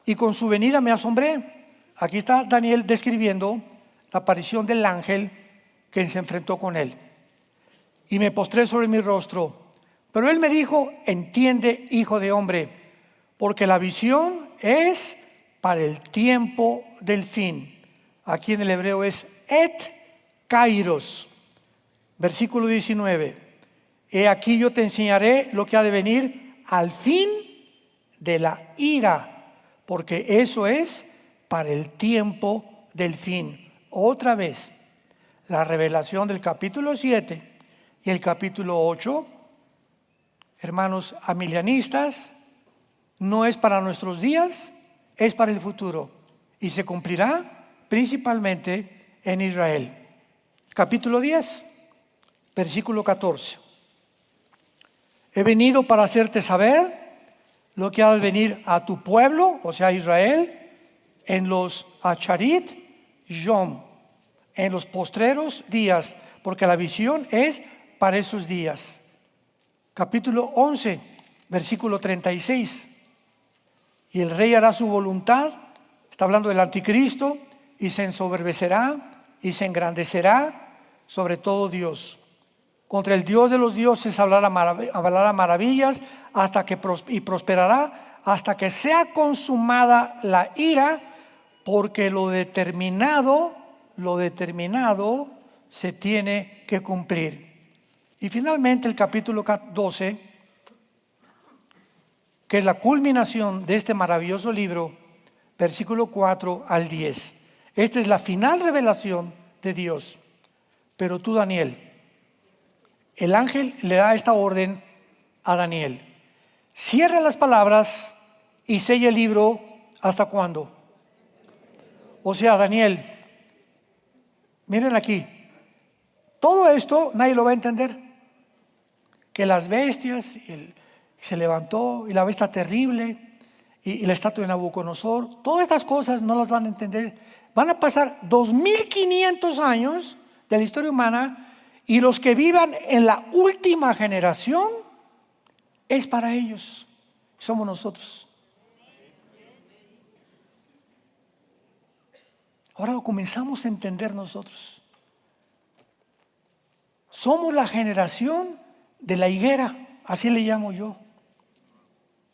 y con su venida me asombré. Aquí está Daniel describiendo la aparición del ángel que se enfrentó con él. Y me postré sobre mi rostro. Pero él me dijo: entiende, hijo de hombre, porque la visión es para el tiempo del fin. Aquí en el hebreo es et kairos. Versículo 19. He aquí yo te enseñaré lo que ha de venir al fin de la ira, porque eso es para el tiempo del fin. Otra vez, la revelación del capítulo 7 y el capítulo 8, hermanos amilianistas, no es para nuestros días, es para el futuro. Y se cumplirá principalmente en Israel. Capítulo 10, versículo 14. He venido para hacerte saber lo que ha de venir a tu pueblo, o sea, Israel, en los Acharit Yom, en los postreros días, porque la visión es para esos días. Capítulo 11, versículo 36. Y el rey hará su voluntad, está hablando del anticristo, y se ensoberbecerá y se engrandecerá sobre todo Dios. Contra el Dios de los dioses hablará maravillas y prosperará hasta que sea consumada la ira, porque lo determinado se tiene que cumplir. Y finalmente el capítulo 12, que es la culminación de este maravilloso libro, versículo 4 al 10. Esta es la final revelación de Dios. Pero tú, Daniel, el ángel le da esta orden a Daniel: cierra las palabras y sella el libro. ¿Hasta cuándo? O sea, Daniel, miren aquí, todo esto nadie lo va a entender. Que las bestias, se levantó, y la bestia terrible, y la estatua de Nabucodonosor, todas estas cosas no las van a entender. Van a pasar 2500 años de la historia humana, y los que vivan en la última generación es para ellos. Somos nosotros. Ahora lo comenzamos a entender nosotros. Somos la generación de la higuera, así le llamo yo.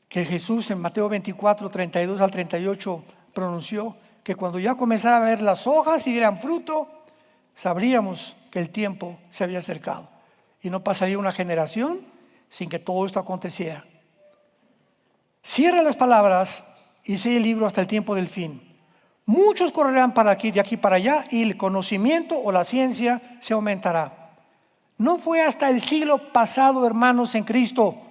Que Jesús en Mateo 24, 32 al 38 pronunció que cuando ya comenzara a ver las hojas y dieran fruto, sabríamos que el tiempo se había acercado. Y no pasaría una generación sin que todo esto aconteciera. Cierra las palabras y sella el libro hasta el tiempo del fin. Muchos correrán de aquí para allá, y el conocimiento o la ciencia se aumentará. No fue hasta el siglo pasado, hermanos en Cristo,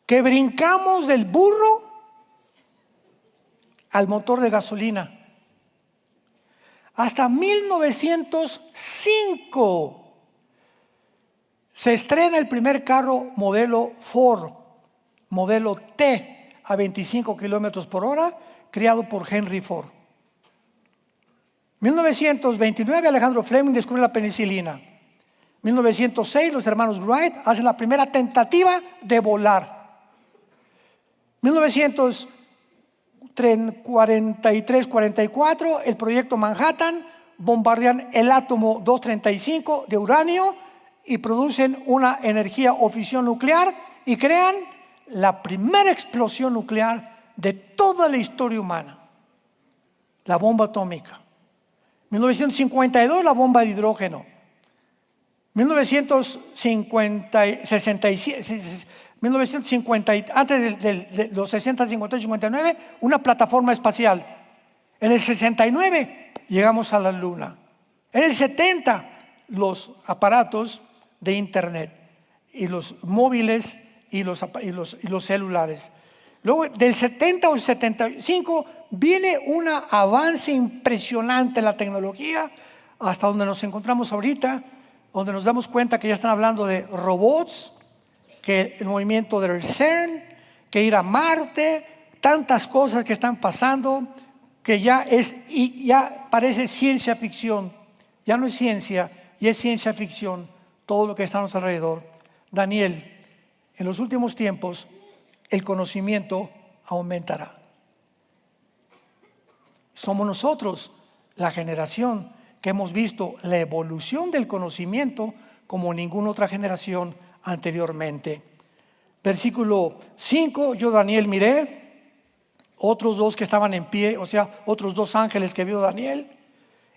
que brincamos del burro al motor de gasolina. Hasta 1905 se estrena el primer carro modelo Ford, modelo T, a 25 kilómetros por hora, creado por Henry Ford. 1929 Alejandro Fleming descubre la penicilina. 1906 los hermanos Wright hacen la primera tentativa de volar. 1943-44 el proyecto Manhattan, bombardean el átomo 235 de uranio y producen una energía o fisión nuclear y crean la primera explosión nuclear de toda la historia humana, la bomba atómica. 1952 la bomba de hidrógeno. 1950, antes de los 60, 58, 59, una plataforma espacial. En el 69 llegamos a la Luna. En el 70 los aparatos de internet y los móviles y los celulares. Luego del 70 o 75 viene un avance impresionante en la tecnología hasta donde nos encontramos ahorita, donde nos damos cuenta que ya están hablando de robots, que el movimiento del CERN, que ir a Marte, tantas cosas que están pasando que ya parece ciencia ficción. Ya no es ciencia, ya es ciencia ficción todo lo que está a nuestro alrededor. Daniel, en los últimos tiempos el conocimiento aumentará. Somos nosotros la generación que hemos visto la evolución del conocimiento como ninguna otra generación anteriormente. Versículo 5, yo Daniel miré, otros dos que estaban en pie, o sea, otros dos ángeles que vio Daniel,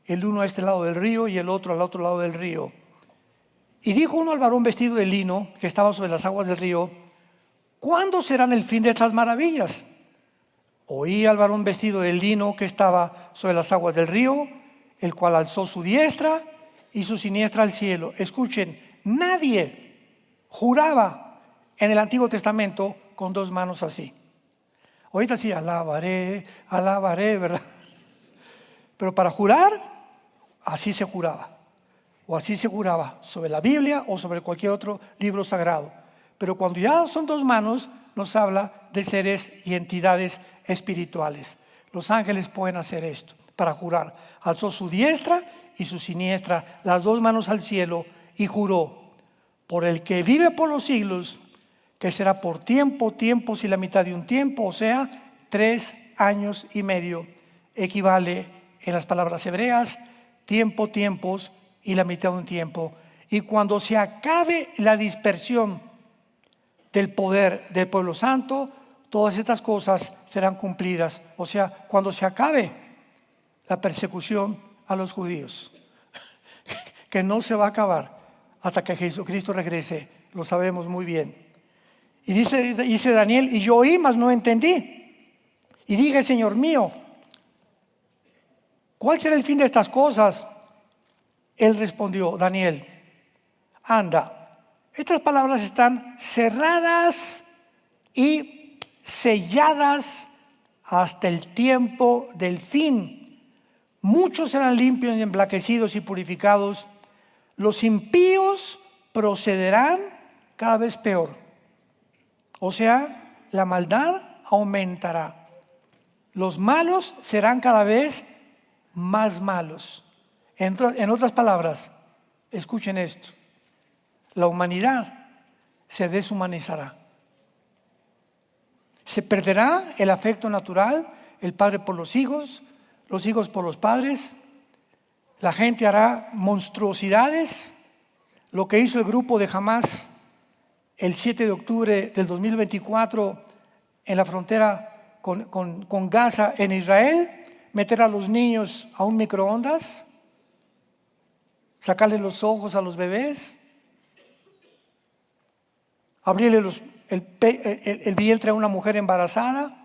el uno a este lado del río y el otro al otro lado del río. Y dijo uno al varón vestido de lino que estaba sobre las aguas del río: ¿cuándo serán el fin de estas maravillas? Oí al varón vestido de lino que estaba sobre las aguas del río, el cual alzó su diestra y su siniestra al cielo. Escuchen, nadie juraba en el Antiguo Testamento con dos manos así. Ahorita sí, alabaré, ¿verdad? Pero para jurar, así se juraba. o así se juraba, sobre la Biblia o sobre cualquier otro libro sagrado. Pero cuando ya son dos manos, nos habla de seres y entidades espirituales. Los ángeles pueden hacer esto para jurar. Alzó su diestra y su siniestra, las dos manos al cielo, y juró: por el que vive por los siglos, que será por tiempo, tiempos y la mitad de un tiempo, o sea, 3 años y medio. Equivale en las palabras hebreas, tiempo, tiempos y la mitad de un tiempo. Y cuando se acabe la dispersión del poder del pueblo santo, todas estas cosas serán cumplidas. O sea, cuando se acabe la persecución a los judíos, que no se va a acabar hasta que Jesucristo regrese, lo sabemos muy bien. Y dice Daniel: y yo oí, mas no entendí. Y dije: Señor mío, ¿cuál será el fin de estas cosas? Él respondió, Daniel: anda, estas palabras están cerradas y selladas hasta el tiempo del fin. Muchos serán limpios y emblanquecidos y purificados. Los impíos procederán cada vez peor. O sea, la maldad aumentará. Los malos serán cada vez más malos. En otras palabras, escuchen esto: la humanidad se deshumanizará. Se perderá el afecto natural, el padre por los hijos por los padres. La gente hará monstruosidades. Lo que hizo el grupo de Hamás el 7 de octubre del 2024 en la frontera con Gaza en Israel, meter a los niños a un microondas, sacarle los ojos a los bebés, abrirle el vientre a una mujer embarazada,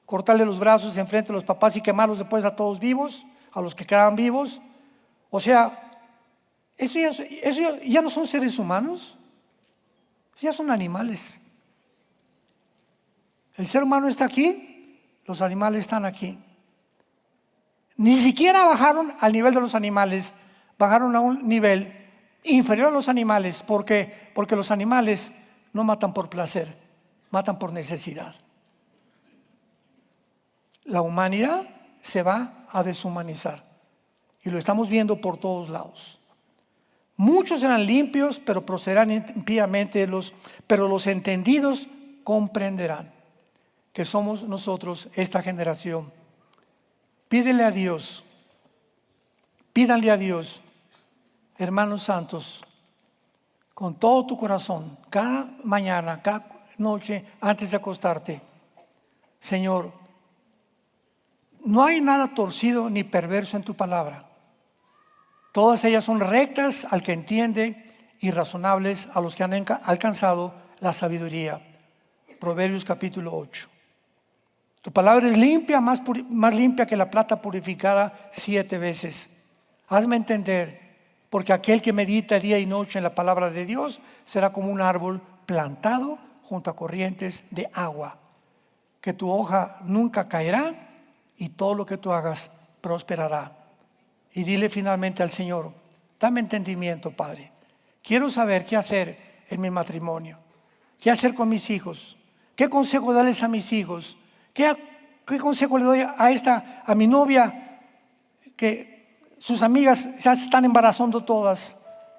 cortarle los brazos enfrente de los papás y quemarlos después a todos vivos, a los que quedaban vivos. O sea, eso ya no son seres humanos, ya son animales. El ser humano está aquí, los animales están aquí. Ni siquiera bajaron al nivel de los animales, bajaron a un nivel inferior a los animales. ¿Por qué? Porque los animales no matan por placer, matan por necesidad. La humanidad se va a deshumanizar y lo estamos viendo por todos lados. Muchos serán limpios, pero procederán impíamente, pero los entendidos comprenderán que somos nosotros esta generación. Pídanle a Dios, hermanos santos, con todo tu corazón, cada mañana, cada noche, antes de acostarte: Señor, no hay nada torcido ni perverso en tu palabra. Todas ellas son rectas al que entiende y razonables a los que han alcanzado la sabiduría. Proverbios capítulo 8. Tu palabra es limpia, más limpia que la plata purificada 7 veces. Hazme entender, porque aquel que medita día y noche en la palabra de Dios será como un árbol plantado junto a corrientes de agua, que tu hoja nunca caerá y todo lo que tú hagas prosperará. Y dile finalmente al Señor: dame entendimiento, Padre. Quiero saber qué hacer en mi matrimonio, qué hacer con mis hijos, qué consejo darles a mis hijos, qué consejo le doy a mi novia, que sus amigas ya se están embarazando todas.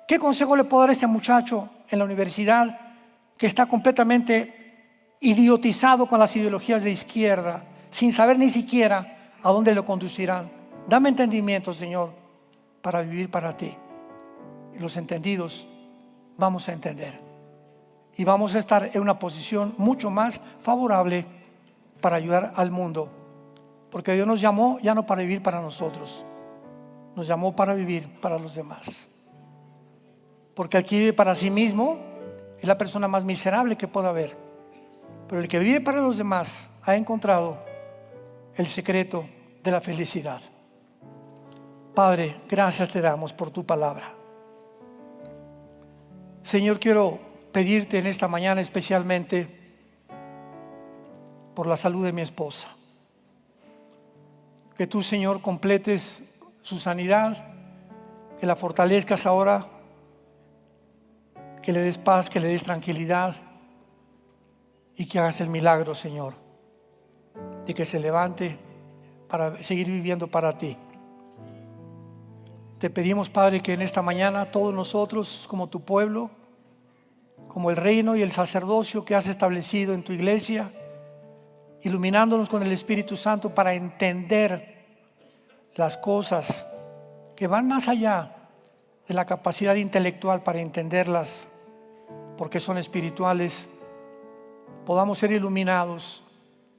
¿Qué consejo le puedo dar a este muchacho en la universidad que está completamente idiotizado con las ideologías de izquierda, sin saber ni siquiera a dónde lo conducirán? Dame entendimiento, Señor, para vivir para ti. Y los entendidos vamos a entender. Y vamos a estar en una posición mucho más favorable para ayudar al mundo. Porque Dios nos llamó ya no para vivir para nosotros, nos llamó para vivir para los demás. Porque el que vive para sí mismo es la persona más miserable que pueda haber. Pero el que vive para los demás ha encontrado el secreto de la felicidad. Padre, gracias te damos por tu palabra. Señor, quiero pedirte en esta mañana especialmente por la salud de mi esposa. Que tú, Señor, completes su sanidad, que la fortalezcas ahora, que le des paz, que le des tranquilidad y que hagas el milagro, Señor, de que se levante para seguir viviendo para ti. Te pedimos, Padre, que en esta mañana todos nosotros, como tu pueblo, como el reino y el sacerdocio que has establecido en tu iglesia, iluminándonos con el Espíritu Santo para entender las cosas que van más allá de la capacidad intelectual para entenderlas, porque son espirituales, podamos ser iluminados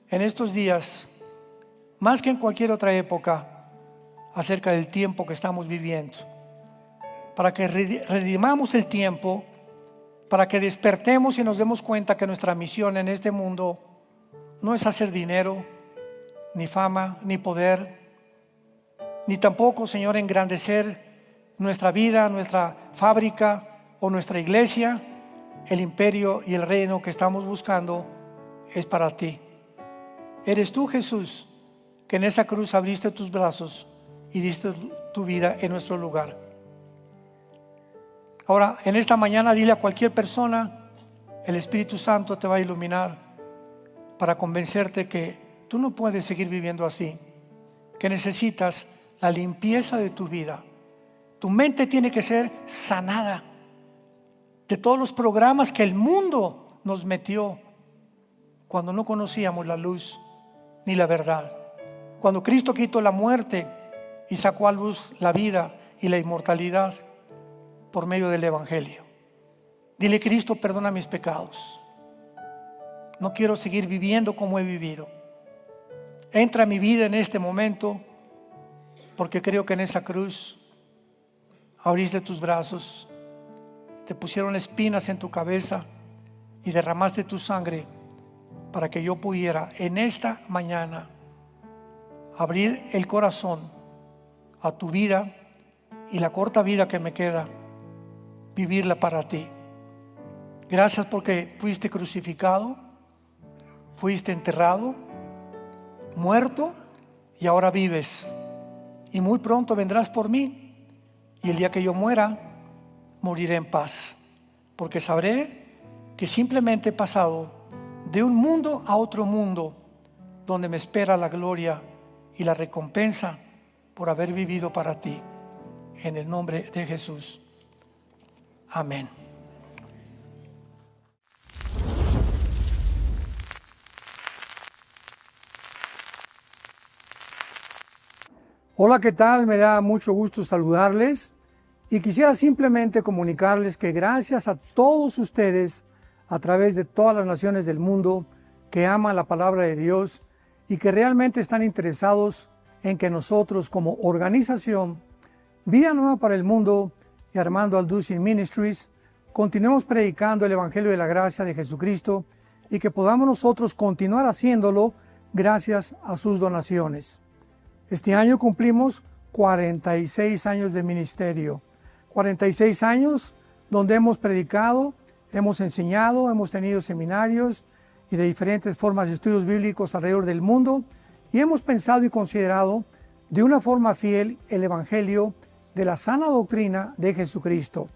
en estos días, más que en cualquier otra época, acerca del tiempo que estamos viviendo, para que redimamos el tiempo, para que despertemos y nos demos cuenta que nuestra misión en este mundo no es hacer dinero, ni fama, ni poder, ni tampoco, Señor, engrandecer nuestra vida, nuestra fábrica o nuestra iglesia. El imperio y el reino que estamos buscando es para ti. Eres tú, Jesús, que en esa cruz abriste tus brazos y diste tu vida en nuestro lugar. Ahora, en esta mañana, dile a cualquier persona, el Espíritu Santo te va a iluminar para convencerte que tú no puedes seguir viviendo así, que necesitas la limpieza de tu vida. Tu mente tiene que ser sanada de todos los programas que el mundo nos metió cuando no conocíamos la luz ni la verdad. Cuando Cristo quitó la muerte y sacó a luz la vida y la inmortalidad por medio del Evangelio. Dile: Cristo, perdona mis pecados. No quiero seguir viviendo como he vivido. Entra a mi vida en este momento, porque creo que en esa cruz abriste tus brazos, te pusieron espinas en tu cabeza y derramaste tu sangre para que yo pudiera en esta mañana abrir el corazón a tu vida y la corta vida que me queda, vivirla para ti. Gracias porque fuiste crucificado, fuiste enterrado, muerto y ahora vives. Y muy pronto vendrás por mí, y el día que yo muera, moriré en paz, porque sabré que simplemente he pasado de un mundo a otro mundo, donde me espera la gloria y la recompensa por haber vivido para ti. En el nombre de Jesús. Amén. Hola, ¿qué tal? Me da mucho gusto saludarles y quisiera simplemente comunicarles que gracias a todos ustedes a través de todas las naciones del mundo que aman la palabra de Dios y que realmente están interesados en que nosotros como organización Vida Nueva para el Mundo y Armando Alducin Ministries continuemos predicando el Evangelio de la Gracia de Jesucristo y que podamos nosotros continuar haciéndolo gracias a sus donaciones. Este año cumplimos 46 años de ministerio, 46 años donde hemos predicado, hemos enseñado, hemos tenido seminarios y de diferentes formas de estudios bíblicos alrededor del mundo y hemos pensado y considerado de una forma fiel el Evangelio de la sana doctrina de Jesucristo.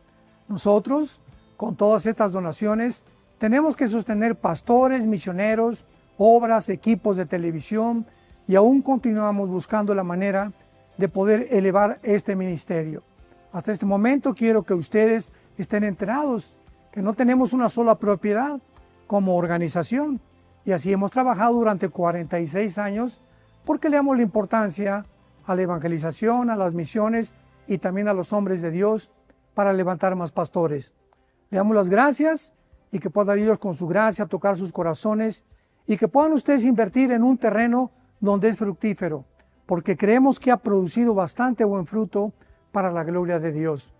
Nosotros, con todas estas donaciones, tenemos que sostener pastores, misioneros, obras, equipos de televisión, y aún continuamos buscando la manera de poder elevar este ministerio. Hasta este momento quiero que ustedes estén enterados que no tenemos una sola propiedad como organización y así hemos trabajado durante 46 años porque le damos la importancia a la evangelización, a las misiones y también a los hombres de Dios para levantar más pastores. Le damos las gracias y que pueda Dios con su gracia tocar sus corazones y que puedan ustedes invertir en un terreno donde es fructífero, porque creemos que ha producido bastante buen fruto para la gloria de Dios.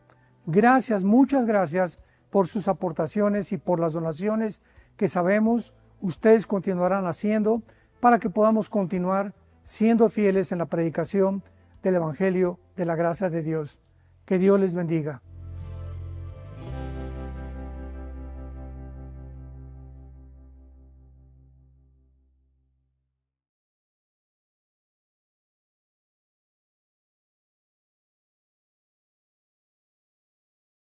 Gracias, muchas gracias por sus aportaciones y por las donaciones que sabemos ustedes continuarán haciendo para que podamos continuar siendo fieles en la predicación del Evangelio de la gracia de Dios. Que Dios les bendiga.